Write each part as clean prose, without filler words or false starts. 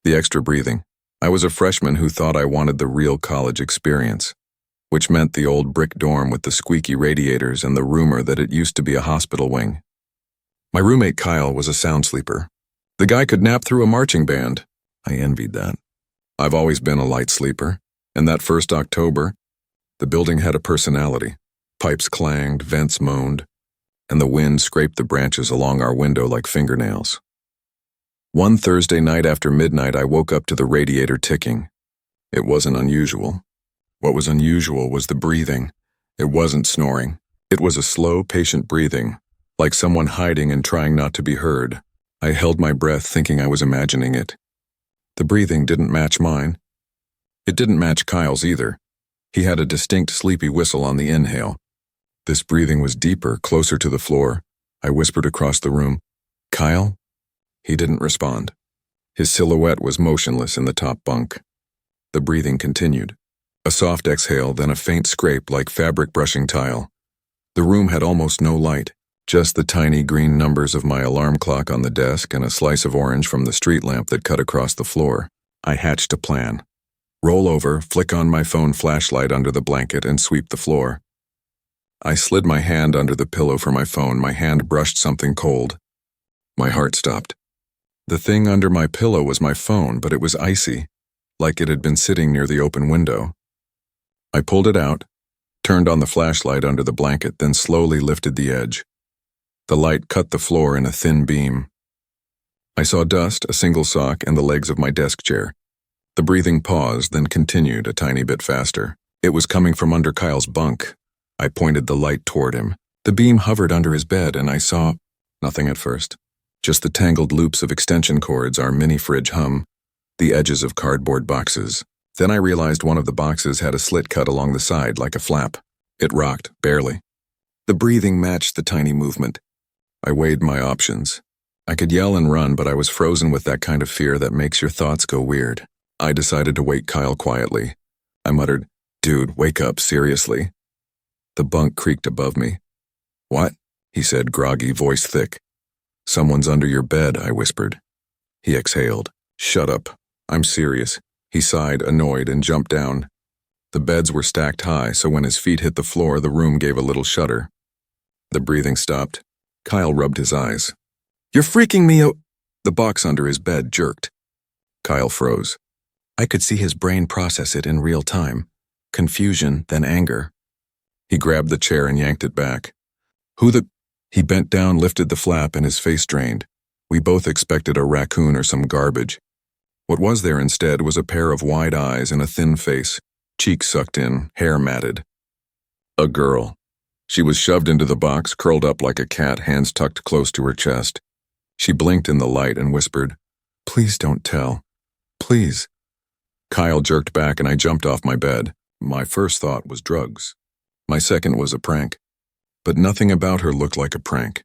The extra breathing. I was a freshman who thought I wanted the real college experience, which meant the old brick dorm with the squeaky radiators and the rumor that it used to be a hospital wing. My roommate Kyle was a sound sleeper. The guy could nap through a marching band. I envied that. I've always been a light sleeper, and that first October, the building had a personality. Pipes clanged, vents moaned, and the wind scraped the branches along our window like fingernails. One Thursday night after midnight, I woke up to the radiator ticking. It wasn't unusual. What was unusual was the breathing. It wasn't snoring. It was a slow, patient breathing, like someone hiding and trying not to be heard. I held my breath thinking I was imagining it. The breathing didn't match mine. It didn't match Kyle's either. He had a distinct sleepy whistle on the inhale. This breathing was deeper, closer to the floor. I whispered across the room, "Kyle?" He didn't respond. His silhouette was motionless in the top bunk. The breathing continued. A soft exhale, then a faint scrape like fabric brushing tile. The room had almost no light, just the tiny green numbers of my alarm clock on the desk and a slice of orange from the street lamp that cut across the floor. I hatched a plan. Roll over, flick on my phone flashlight under the blanket, and sweep the floor. I slid my hand under the pillow for my phone. My hand brushed something cold. My heart stopped. The thing under my pillow was my phone, but it was icy, like it had been sitting near the open window. I pulled it out, turned on the flashlight under the blanket, then slowly lifted the edge. The light cut the floor in a thin beam. I saw dust, a single sock, and the legs of my desk chair. The breathing paused, then continued a tiny bit faster. It was coming from under Kyle's bunk. I pointed the light toward him. The beam hovered under his bed, and I saw nothing at first. Just the tangled loops of extension cords, our mini fridge hum, the edges of cardboard boxes. Then I realized one of the boxes had a slit cut along the side like a flap. It rocked, barely. The breathing matched the tiny movement. I weighed my options. I could yell and run, but I was frozen with that kind of fear that makes your thoughts go weird. I decided to wake Kyle quietly. I muttered, "Dude, wake up, seriously." The bunk creaked above me. "What?" he said, groggy, voice thick. "Someone's under your bed," I whispered. He exhaled. "Shut up. I'm serious." He sighed, annoyed, and jumped down. The beds were stacked high, so when his feet hit the floor, the room gave a little shudder. The breathing stopped. Kyle rubbed his eyes. "You're freaking me out." The box under his bed jerked. Kyle froze. I could see his brain process it in real time. Confusion, then anger. He grabbed the chair and yanked it back. "Who the—" He bent down, lifted the flap, and his face drained. We both expected a raccoon or some garbage. What was there instead was a pair of wide eyes and a thin face, cheeks sucked in, hair matted. A girl. She was shoved into the box, curled up like a cat, hands tucked close to her chest. She blinked in the light and whispered, "Please don't tell. Please." Kyle jerked back and I jumped off my bed. My first thought was drugs. My second was a prank. But nothing about her looked like a prank.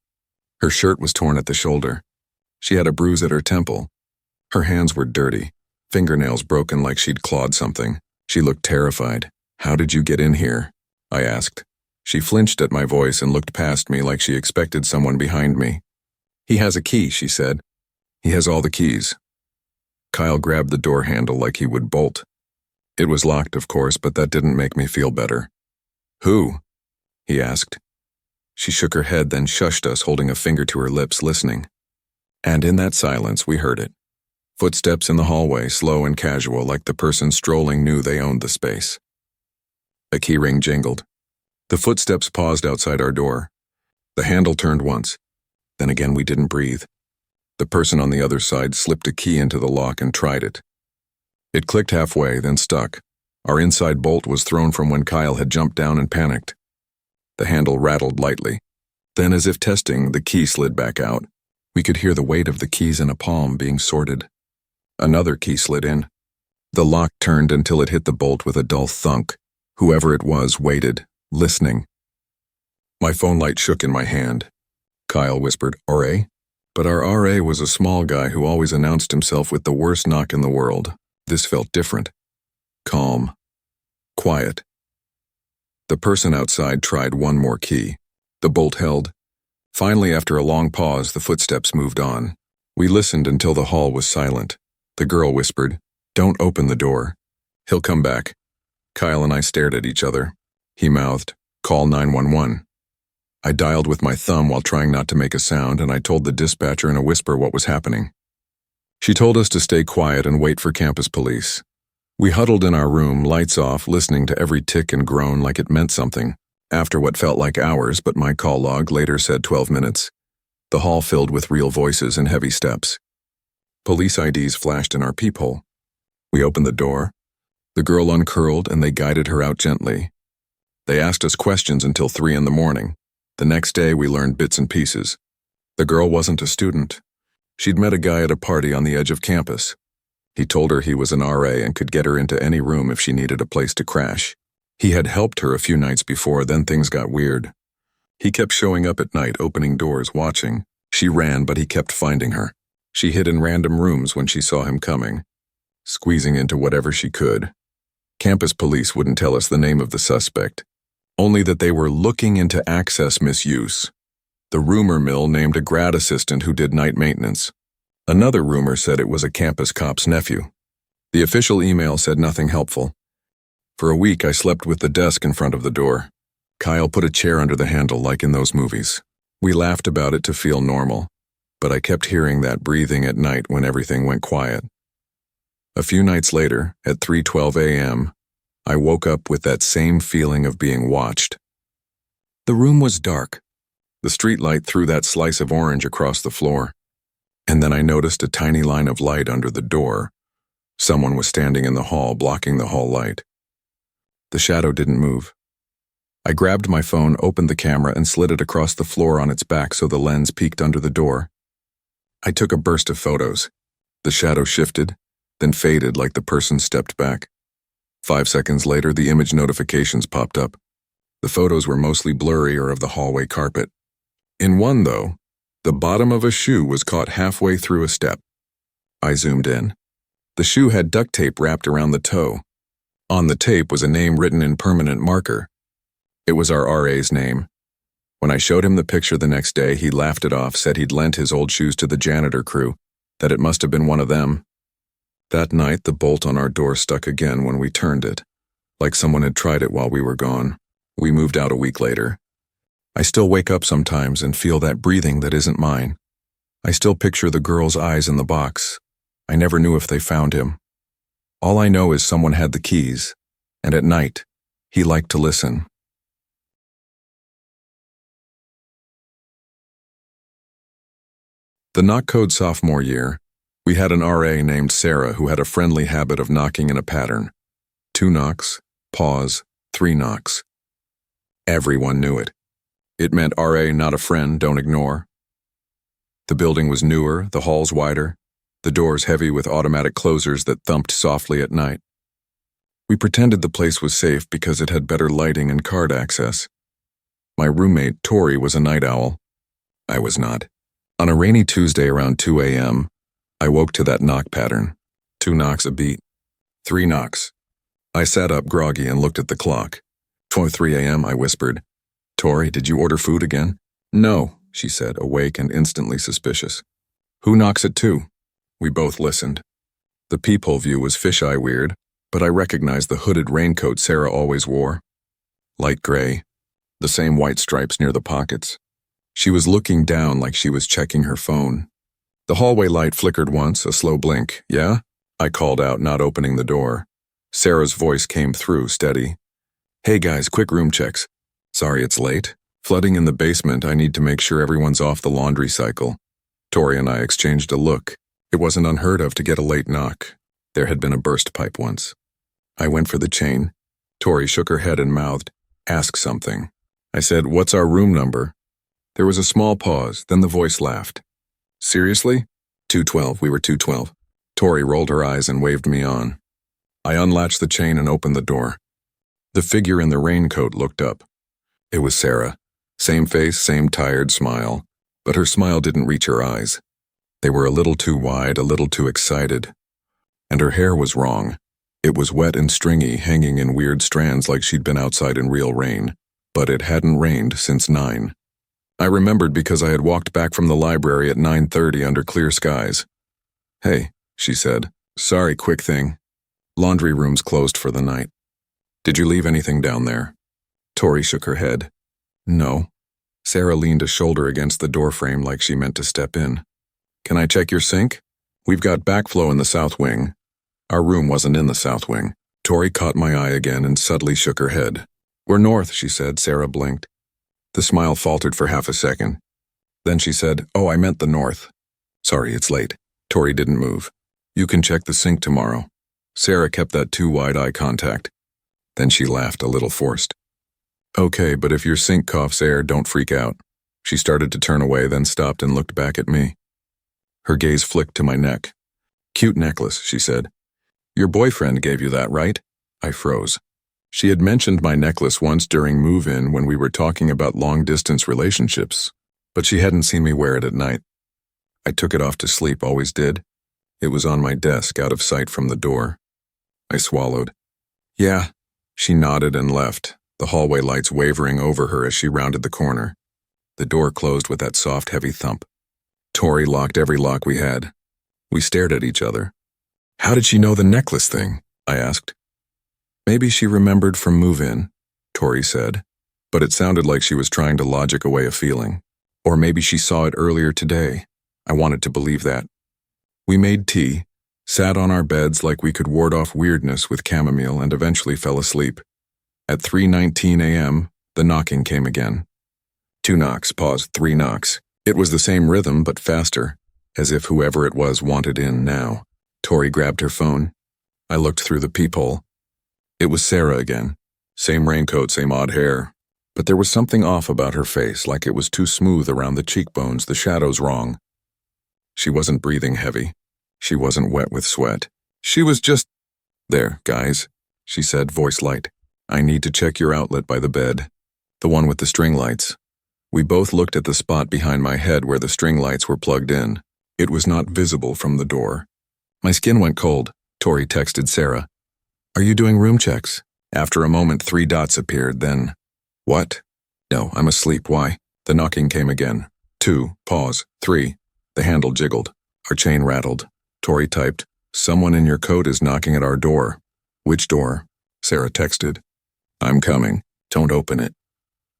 Her shirt was torn at the shoulder. She had a bruise at her temple. Her hands were dirty, fingernails broken like she'd clawed something. She looked terrified. "How did you get in here?" I asked. She flinched at my voice and looked past me like she expected someone behind me. "He has a key," she said. "He has all the keys." Kyle grabbed the door handle like he would bolt. It was locked, of course, but that didn't make me feel better. "Who?" he asked. She shook her head, then shushed us, holding a finger to her lips, listening. And in that silence, we heard it. Footsteps in the hallway, slow and casual, like the person strolling knew they owned the space. A key ring jingled. The footsteps paused outside our door. The handle turned once. Then again we didn't breathe. The person on the other side slipped a key into the lock and tried it. It clicked halfway, then stuck. Our inside bolt was thrown from when Kyle had jumped down and panicked. The handle rattled lightly. Then, as if testing, the key slid back out. We could hear the weight of the keys in a palm being sorted. Another key slid in. The lock turned until it hit the bolt with a dull thunk. Whoever it was waited, listening. My phone light shook in my hand. Kyle whispered, "RA?" But our RA was a small guy who always announced himself with the worst knock in the world. This felt different. Calm. Quiet. The person outside tried one more key. The bolt held. Finally, after a long pause, the footsteps moved on. We listened until the hall was silent. The girl whispered, "Don't open the door. He'll come back." Kyle and I stared at each other. He mouthed, "Call 911. I dialed with my thumb while trying not to make a sound, and I told the dispatcher in a whisper what was happening. She told us to stay quiet and wait for campus police. We huddled in our room, lights off, listening to every tick and groan like it meant something. After what felt like hours, but my call log later said 12 minutes. The hall filled with real voices and heavy steps. Police IDs flashed in our peephole. We opened the door. The girl uncurled and they guided her out gently. They asked us questions until 3 in the morning. The next day we learned bits and pieces. The girl wasn't a student. She'd met a guy at a party on the edge of campus. He told her he was an RA and could get her into any room if she needed a place to crash. He had helped her a few nights before, then things got weird. He kept showing up at night, opening doors, watching. She ran, but he kept finding her. She hid in random rooms when she saw him coming, squeezing into whatever she could. Campus police wouldn't tell us the name of the suspect, only that they were looking into access misuse. The rumor mill named a grad assistant who did night maintenance. Another rumor said it was a campus cop's nephew. The official email said nothing helpful. For a week, I slept with the desk in front of the door. Kyle put a chair under the handle like in those movies. We laughed about it to feel normal, but I kept hearing that breathing at night when everything went quiet. A few nights later, at 3:12 a.m., I woke up with that same feeling of being watched. The room was dark. The streetlight threw that slice of orange across the floor. And then I noticed a tiny line of light under the door. Someone was standing in the hall, blocking the hall light. The shadow didn't move. I grabbed my phone, opened the camera, and slid it across the floor on its back so the lens peeked under the door. I took a burst of photos. The shadow shifted, then faded like the person stepped back. 5 seconds later, the image notifications popped up. The photos were mostly blurry or of the hallway carpet. In one, though, the bottom of a shoe was caught halfway through a step. I zoomed in. The shoe had duct tape wrapped around the toe. On the tape was a name written in permanent marker. It was our RA's name. When I showed him the picture the next day, he laughed it off, said he'd lent his old shoes to the janitor crew, that it must have been one of them. That night, the bolt on our door stuck again when we turned it, like someone had tried it while we were gone. We moved out a week later. I still wake up sometimes and feel that breathing that isn't mine. I still picture the girl's eyes in the box. I never knew if they found him. All I know is someone had the keys, and at night, he liked to listen. The knock code sophomore year, we had an RA named Sarah who had a friendly habit of knocking in a pattern. 2 knocks, pause, 3 knocks. Everyone knew it. It meant RA, not a friend, don't ignore. The building was newer, the halls wider, the doors heavy with automatic closers that thumped softly at night. We pretended the place was safe because it had better lighting and card access. My roommate, Tori, was a night owl. I was not. On a rainy Tuesday around 2 a.m., I woke to that knock pattern. 2 knocks a beat. 3 knocks. I sat up groggy and looked at the clock. 3 a.m., I whispered. "Tori, did you order food again?" "No," she said, awake and instantly suspicious. "Who knocks at 2? We both listened. The peephole view was fisheye weird, but I recognized the hooded raincoat Sarah always wore. Light gray, the same white stripes near the pockets. She was looking down like she was checking her phone. The hallway light flickered once, a slow blink. "Yeah?" I called out, not opening the door. Sarah's voice came through, steady. "Hey guys, quick room checks. Sorry it's late. Flooding in the basement, I need to make sure everyone's off the laundry cycle." Tori and I exchanged a look. It wasn't unheard of to get a late knock. There had been a burst pipe once. I went for the chain. Tori shook her head and mouthed, "Ask something." I said, "What's our room number?" There was a small pause, then the voice laughed. "Seriously?" 212, we were 212. Tori rolled her eyes and waved me on. I unlatched the chain and opened the door. The figure in the raincoat looked up. It was Sarah. Same face, same tired smile, but her smile didn't reach her eyes. They were a little too wide, a little too excited. And her hair was wrong. It was wet and stringy, hanging in weird strands like she'd been outside in real rain, but it hadn't rained since 9. I remembered because I had walked back from the library at 9:30 under clear skies. "Hey," she said, Sorry, quick thing. Laundry room's closed for the night. Did you leave anything down there? Tori shook her head. No. Sarah leaned a shoulder against the doorframe like she meant to step in. Can I check your sink? We've got backflow in the south wing. Our room wasn't in the south wing. Tori caught my eye again and subtly shook her head. We're north, she said. Sarah blinked. The smile faltered for half a second. Then she said, Oh, I meant the north. Sorry, it's late. Tori didn't move. You can check the sink tomorrow. Sarah kept that too wide eye contact. Then she laughed, a little forced. Okay, but if your sink coughs air, don't freak out. She started to turn away, then stopped and looked back at me. Her gaze flicked to my neck. Cute necklace, she said. Your boyfriend gave you that, right? I froze. She had mentioned my necklace once during move-in when we were talking about long-distance relationships, but she hadn't seen me wear it at night. I took it off to sleep, always did. It was on my desk, out of sight from the door. I swallowed. Yeah. She nodded and left, the hallway lights wavering over her as she rounded the corner. The door closed with that soft, heavy thump. Tori locked every lock we had. We stared at each other. How did she know the necklace thing? I asked. Maybe she remembered from move-in, Tori said, but it sounded like she was trying to logic away a feeling. Or maybe she saw it earlier today. I wanted to believe that. We made tea, sat on our beds like we could ward off weirdness with chamomile, and eventually fell asleep. At 3:19 a.m., the knocking came again. 2 knocks, pause, 3 knocks. It was the same rhythm, but faster, as if whoever it was wanted in now. Tori grabbed her phone. I looked through the peephole. It was Sarah again. Same raincoat, same odd hair. But there was something off about her face, like it was too smooth around the cheekbones, the shadows wrong. She wasn't breathing heavy. She wasn't wet with sweat. She was just... There, guys, she said, voice light. I need to check your outlet by the bed. The one with the string lights. We both looked at the spot behind my head where the string lights were plugged in. It was not visible from the door. My skin went cold. Tori texted Sarah. Are you doing room checks? After a moment, 3 dots appeared, then... What? No, I'm asleep. Why? The knocking came again. 2, pause, 3. The handle jiggled. Our chain rattled. Tori typed, Someone in your coat is knocking at our door. Which door? Sarah texted. I'm coming. Don't open it.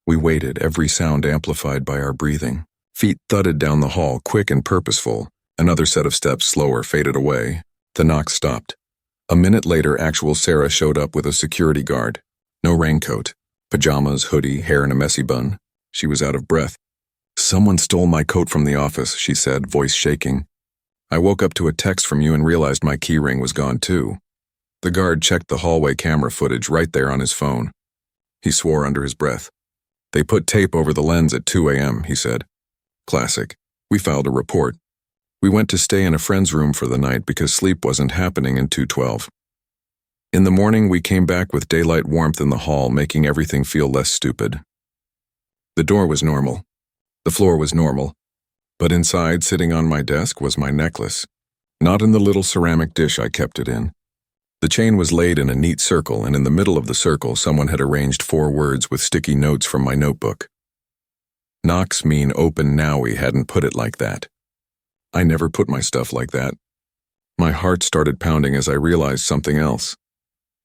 We waited, every sound amplified by our breathing. Feet thudded down the hall, quick and purposeful. Another set of steps, slower, faded away. The knock stopped. A minute later, actual Sarah showed up with a security guard. No raincoat. Pajamas, hoodie, hair in a messy bun. She was out of breath. Someone stole my coat from the office, she said, voice shaking. I woke up to a text from you and realized my keyring was gone too. The guard checked the hallway camera footage right there on his phone. He swore under his breath. They put tape over the lens at 2 a.m., he said. Classic. We filed a report. We went to stay in a friend's room for the night because sleep wasn't happening in 212. In the morning, we came back with daylight warmth in the hall, making everything feel less stupid. The door was normal. The floor was normal. But inside, sitting on my desk, was my necklace. Not in the little ceramic dish I kept it in. The chain was laid in a neat circle, and in the middle of the circle, someone had arranged 4 words with sticky notes from my notebook. Knocks mean open now. We hadn't put it like that. I never put my stuff like that. My heart started pounding as I realized something else.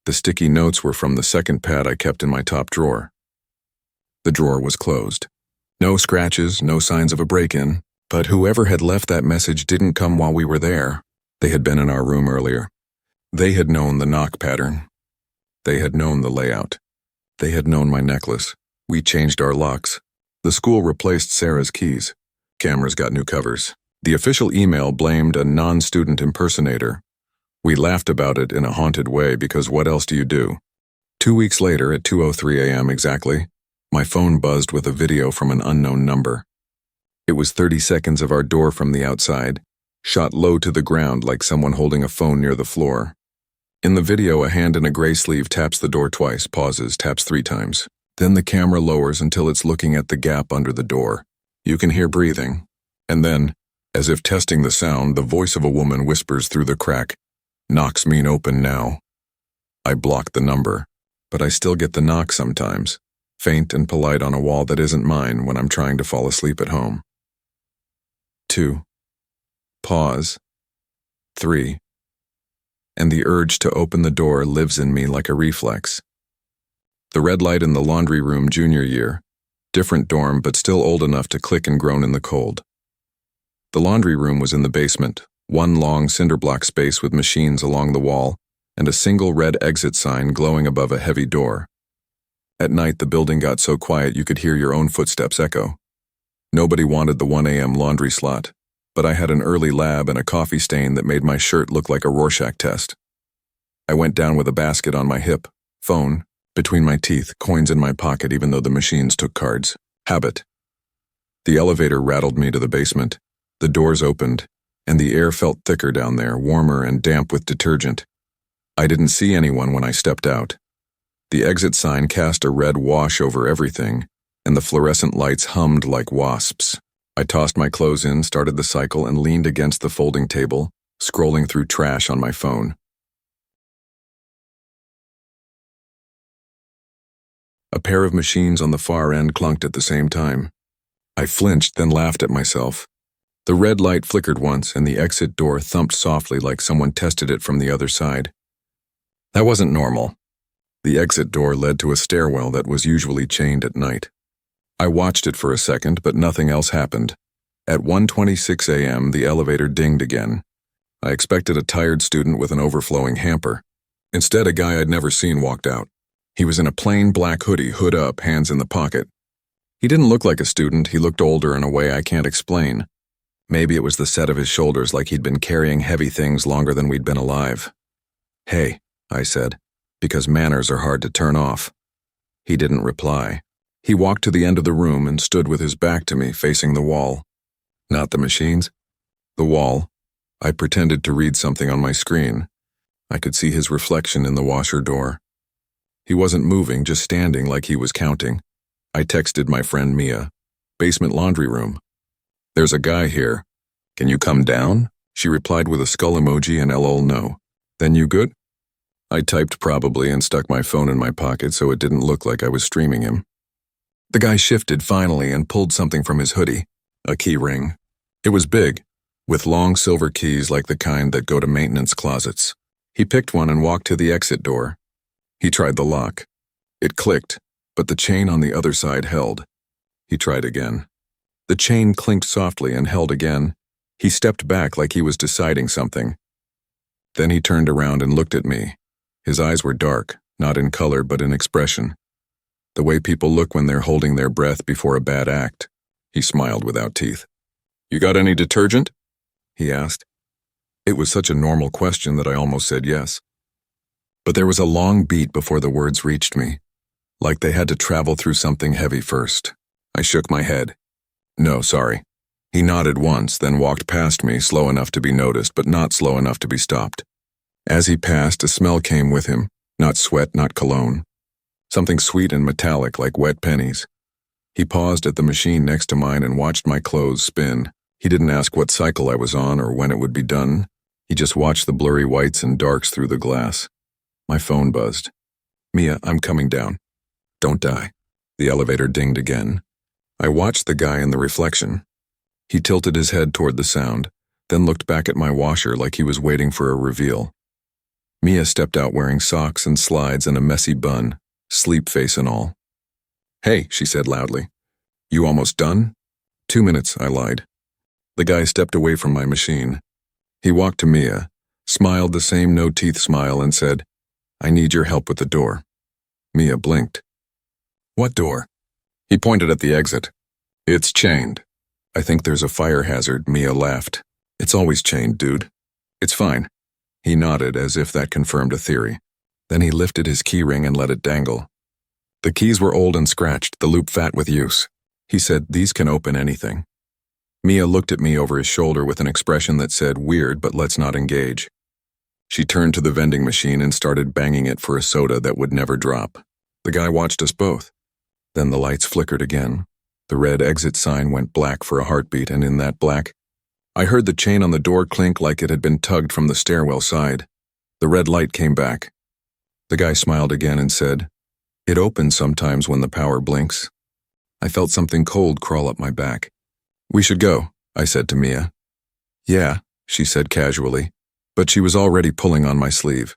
The sticky notes were from the second pad I kept in my top drawer. The drawer was closed. No scratches, no signs of a break-in, but whoever had left that message didn't come while we were there. They had been in our room earlier. They had known the knock pattern. They had known the layout. They had known my necklace. We changed our locks. The school replaced Sarah's keys. Cameras got new covers. The official email blamed a non-student impersonator. We laughed about it in a haunted way because what else do you do? 2 weeks later, at 2:03 a.m. exactly, my phone buzzed with a video from an unknown number. It was 30 seconds of our door from the outside, shot low to the ground like someone holding a phone near the floor. In the video, a hand in a gray sleeve taps the door twice, pauses, taps 3 times. Then the camera lowers until it's looking at the gap under the door. You can hear breathing. And then, as if testing the sound, the voice of a woman whispers through the crack, "Knocks mean open now." I blocked the number, but I still get the knock sometimes, faint and polite on a wall that isn't mine when I'm trying to fall asleep at home. 2. Pause. 3. and the urge to open the door lives in me like a reflex. The red light in the laundry room junior year, different dorm but still old enough to click and groan in the cold. The laundry room was in the basement, one long cinder block space with machines along the wall, and a single red exit sign glowing above a heavy door. At night, the building got so quiet you could hear your own footsteps echo. Nobody wanted the 1 a.m. laundry slot, but I had an early lab and a coffee stain that made my shirt look like a Rorschach test. I went down with a basket on my hip, phone, between my teeth, coins in my pocket even though the machines took cards. Habit. The elevator rattled me to the basement. The doors opened, and the air felt thicker down there, warmer and damp with detergent. I didn't see anyone when I stepped out. The exit sign cast a red wash over everything, and the fluorescent lights hummed like wasps. I tossed my clothes in, started the cycle, and leaned against the folding table, scrolling through trash on my phone. A pair of machines on the far end clunked at the same time. I flinched, then laughed at myself. The red light flickered once, and the exit door thumped softly like someone tested it from the other side. That wasn't normal. The exit door led to a stairwell that was usually chained at night. I watched it for a second, but nothing else happened. At 1:26 a.m., the elevator dinged again. I expected a tired student with an overflowing hamper. Instead, a guy I'd never seen walked out. He was in a plain black hoodie, hood up, hands in the pocket. He didn't look like a student. He looked older in a way I can't explain. Maybe it was the set of his shoulders, like he'd been carrying heavy things longer than we'd been alive. "Hey," I said, because manners are hard to turn off. He didn't reply. He walked to the end of the room and stood with his back to me, facing the wall. Not the machines. The wall. I pretended to read something on my screen. I could see his reflection in the washer door. He wasn't moving, just standing like he was counting. I texted my friend Mia. "Basement laundry room. There's a guy here. Can you come down?" She replied with a skull emoji and lol no. "Then you good?" I typed probably and stuck my phone in my pocket so it didn't look like I was streaming him. The guy shifted finally and pulled something from his hoodie, a key ring. It was big, with long silver keys like the kind that go to maintenance closets. He picked one and walked to the exit door. He tried the lock. It clicked, but the chain on the other side held. He tried again. The chain clinked softly and held again. He stepped back like he was deciding something. Then he turned around and looked at me. His eyes were dark, not in color but in expression. The way people look when they're holding their breath before a bad act. He smiled without teeth. "You got any detergent?" he asked. It was such a normal question that I almost said yes. But there was a long beat before the words reached me, like they had to travel through something heavy first. I shook my head. "No, sorry." He nodded once, then walked past me, slow enough to be noticed, but not slow enough to be stopped. As he passed, a smell came with him, not sweat, not cologne. Something sweet and metallic like wet pennies. He paused at the machine next to mine and watched my clothes spin. He didn't ask what cycle I was on or when it would be done. He just watched the blurry whites and darks through the glass. My phone buzzed. "Mia, I'm coming down. Don't die." The elevator dinged again. I watched the guy in the reflection. He tilted his head toward the sound, then looked back at my washer like he was waiting for a reveal. Mia stepped out wearing socks and slides and a messy bun, sleep face and all. "Hey," she said loudly. "You almost done?" 2 minutes, I lied. The guy stepped away from my machine. He walked to Mia, smiled the same no-teeth smile and said, "I need your help with the door." Mia blinked. "What door?" He pointed at the exit. "It's chained." "I think there's a fire hazard," Mia laughed. "It's always chained, dude. It's fine." He nodded as if that confirmed a theory. Then he lifted his key ring and let it dangle. The keys were old and scratched, the loop fat with use. He said, "These can open anything." Mia looked at me over his shoulder with an expression that said, "Weird, but let's not engage." She turned to the vending machine and started banging it for a soda that would never drop. The guy watched us both. Then the lights flickered again. The red exit sign went black for a heartbeat, and in that black, I heard the chain on the door clink like it had been tugged from the stairwell side. The red light came back. The guy smiled again and said, "It opens sometimes when the power blinks." I felt something cold crawl up my back. "We should go," I said to Mia. "Yeah," she said casually. but she was already pulling on my sleeve.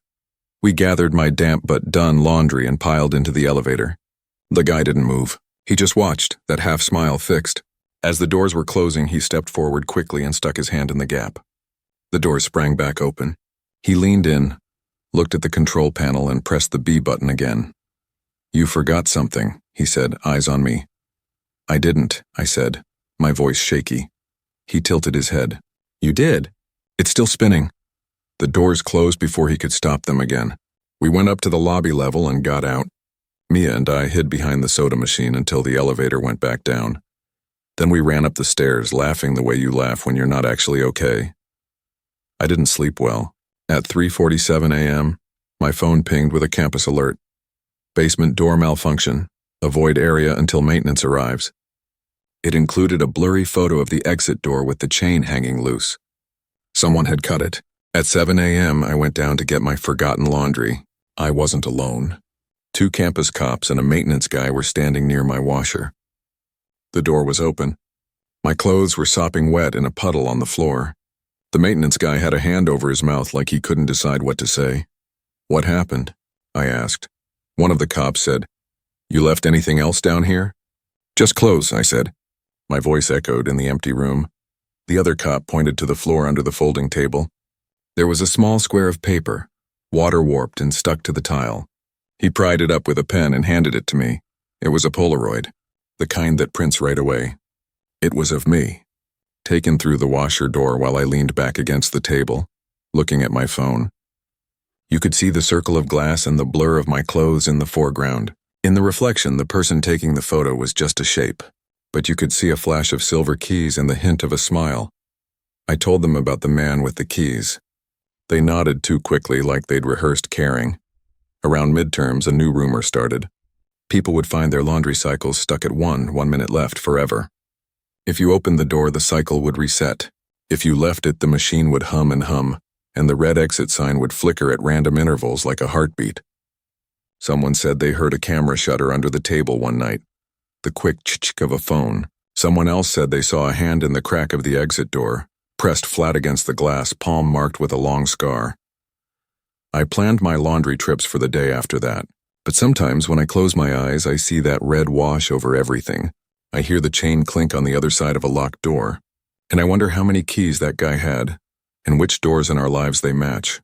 We gathered my damp but done laundry and piled into the elevator. The guy didn't move. He just watched, that half smile fixed. As the doors were closing, he stepped forward quickly and stuck his hand in the gap. The doors sprang back open. He leaned in, looked at the control panel, and pressed the B button again. "You forgot something," he said, eyes on me. "I didn't," I said, my voice shaky. He tilted his head. "You did? It's still spinning." The doors closed before he could stop them again. We went up to the lobby level and got out. Mia and I hid behind the soda machine until the elevator went back down. Then we ran up the stairs, laughing the way you laugh when you're not actually okay. I didn't sleep well. At 3:47 a.m., my phone pinged with a campus alert. Basement door malfunction. Avoid area until maintenance arrives. It included a blurry photo of the exit door with the chain hanging loose. Someone had cut it. At 7 a.m., I went down to get my forgotten laundry. I wasn't alone. 2 campus cops and a maintenance guy were standing near my washer. The door was open. My clothes were sopping wet in a puddle on the floor. The maintenance guy had a hand over his mouth like he couldn't decide what to say. "What happened?" I asked. One of the cops said, "You left anything else down here?" "Just clothes," I said. My voice echoed in the empty room. The other cop pointed to the floor under the folding table. There was a small square of paper, water-warped and stuck to the tile. He pried it up with a pen and handed it to me. It was a Polaroid, the kind that prints right away. It was of me, taken through the washer door while I leaned back against the table, looking at my phone. You could see the circle of glass and the blur of my clothes in the foreground. In the reflection, the person taking the photo was just a shape, but you could see a flash of silver keys and the hint of a smile. I told them about the man with the keys. They nodded too quickly, like they'd rehearsed caring. Around midterms, a new rumor started. People would find their laundry cycles stuck at 1 minute left forever. If you opened the door, the cycle would reset. If you left it, the machine would hum and hum, and the red exit sign would flicker at random intervals like a heartbeat. Someone said they heard a camera shutter under the table one night, the quick ch-ch of a phone. Someone else said they saw a hand in the crack of the exit door, pressed flat against the glass, palm marked with a long scar. I planned my laundry trips for the day after that, but sometimes when I close my eyes, I see that red wash over everything. I hear the chain clink on the other side of a locked door, and I wonder how many keys that guy had, and which doors in our lives they match.